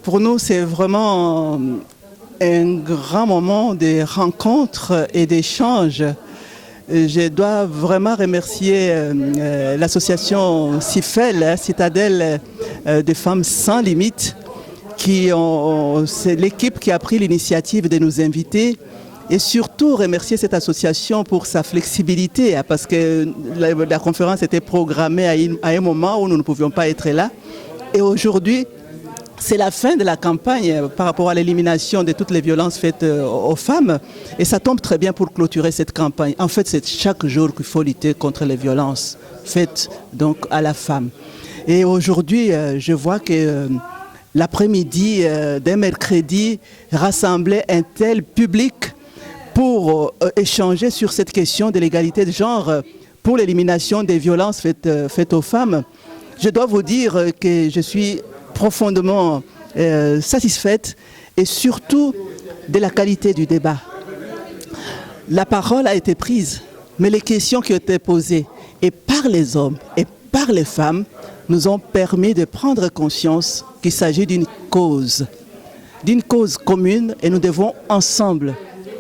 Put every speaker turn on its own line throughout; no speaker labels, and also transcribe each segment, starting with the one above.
Pour nous, c'est vraiment un grand moment de rencontre et d'échange. Je dois vraiment remercier l'association CIFEL, Citadelle des femmes sans limites, c'est l'équipe qui a pris l'initiative de nous inviter, et surtout remercier cette association pour sa flexibilité, parce que la conférence était programmée à un moment où nous ne pouvions pas être là. Et aujourd'hui, c'est la fin de la campagne par rapport à l'élimination de toutes les violences faites aux femmes. Et ça tombe très bien pour clôturer cette campagne. En fait, c'est chaque jour qu'il faut lutter contre les violences faites donc à la femme. Et aujourd'hui, je vois que l'après-midi d'un mercredi rassemblait un tel public pour échanger sur cette question de l'égalité de genre, pour l'élimination des violences faites aux femmes. Je dois vous dire que je suis profondément satisfaite et surtout de la qualité du débat. La parole a été prise, mais les questions qui ont été posées et par les hommes et par les femmes nous ont permis de prendre conscience qu'il s'agit d'une cause commune, et nous devons ensemble,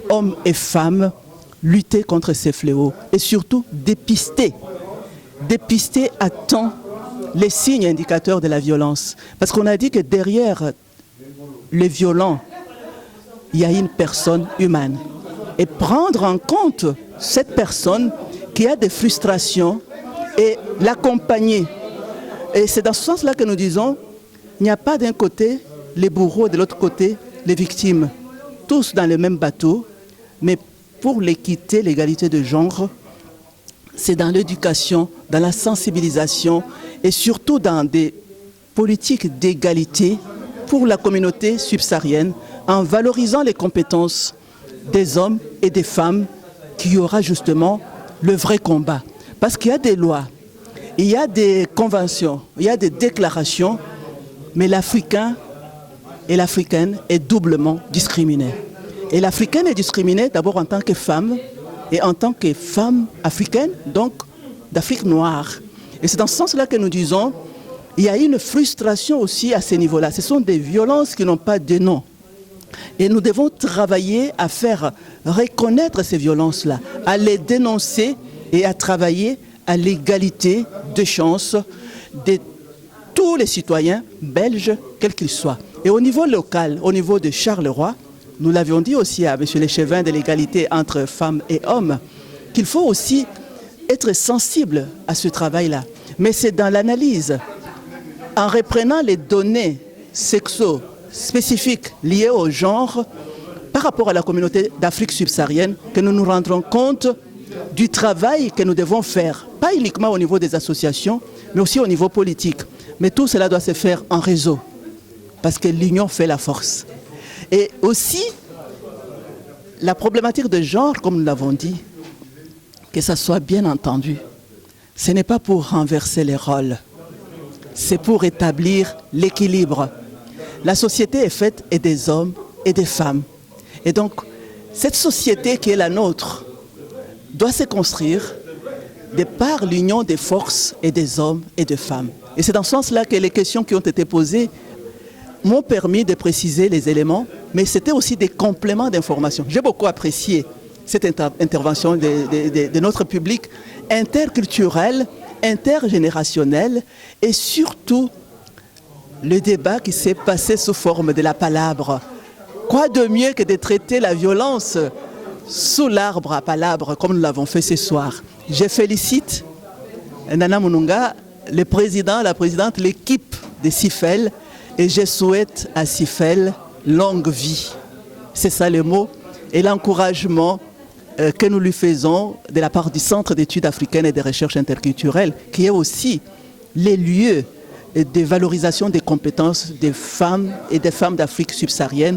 hommes et femmes, lutter contre ces fléaux et surtout dépister à temps les signes indicateurs de la violence. Parce qu'on a dit que derrière les violents, il y a une personne humaine. Et prendre en compte cette personne qui a des frustrations et l'accompagner. Et c'est dans ce sens-là que nous disons, il n'y a pas d'un côté les bourreaux, de l'autre côté les victimes. Tous dans le même bateau, mais pour l'équité, l'égalité de genre, c'est dans l'éducation, dans la sensibilisation et surtout dans des politiques d'égalité pour la communauté subsaharienne, en valorisant les compétences des hommes et des femmes, qu'il y aura justement le vrai combat. Parce qu'il y a des lois, il y a des conventions, il y a des déclarations, mais l'Africain et l'Africaine est doublement discriminé. Et l'Africaine est discriminée d'abord en tant que femme et en tant que femme africaine, donc d'Afrique noire. Et c'est dans ce sens-là que nous disons, il y a une frustration aussi à ce niveau-là. Ce sont des violences qui n'ont pas de nom. Et nous devons travailler à faire reconnaître ces violences-là, à les dénoncer et à travailler à l'égalité de chances de tous les citoyens belges, quels qu'ils soient. Et au niveau local, au niveau de Charleroi, nous l'avions dit aussi à M. l'échevin de l'égalité entre femmes et hommes, qu'il faut aussi être sensible à ce travail-là. Mais c'est dans l'analyse, en reprenant les données sexo spécifiques liées au genre par rapport à la communauté d'Afrique subsaharienne, que nous nous rendrons compte du travail que nous devons faire, pas uniquement au niveau des associations, mais aussi au niveau politique. Mais tout cela doit se faire en réseau, parce que l'union fait la force. Et aussi, la problématique de genre, comme nous l'avons dit, que ça soit bien entendu, ce n'est pas pour renverser les rôles, c'est pour établir l'équilibre. La société est faite et des hommes et des femmes. Et donc, cette société qui est la nôtre doit se construire de par l'union des forces et des hommes et des femmes. Et c'est dans ce sens-là que les questions qui ont été posées m'ont permis de préciser les éléments, mais c'était aussi des compléments d'information. J'ai beaucoup apprécié cette intervention de notre public interculturel, intergénérationnel, et surtout le débat qui s'est passé sous forme de la palabre. Quoi de mieux que de traiter la violence sous l'arbre à palabre, comme nous l'avons fait ce soir. Je félicite Nana Mununga, le président, la présidente, l'équipe de CIFEL, et je souhaite à CIFEL longue vie. C'est ça le mot, et l'encouragement que nous lui faisons de la part du Centre d'études africaines et de recherche interculturelle, qui est aussi les lieux de valorisation des compétences des femmes et des femmes d'Afrique subsaharienne,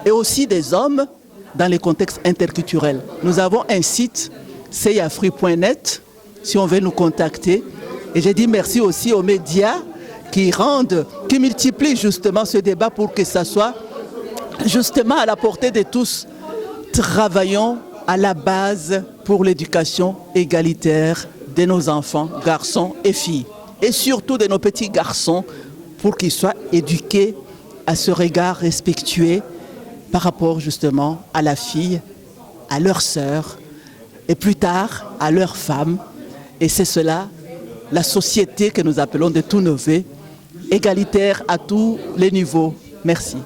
et aussi des hommes dans les contextes interculturels. Nous avons un site, ceyafri.net, si on veut nous contacter. Et j'ai dit merci aussi aux médias qui multiplient justement ce débat pour que ça soit justement à la portée de tous. Travaillons à la base pour l'éducation égalitaire de nos enfants, garçons et filles. Et surtout de nos petits garçons, pour qu'ils soient éduqués à ce regard respectueux par rapport justement à la fille, à leur sœur et plus tard à leur femme. Et c'est cela, la société que nous appelons de tous nos vœux, égalitaire à tous les niveaux. Merci.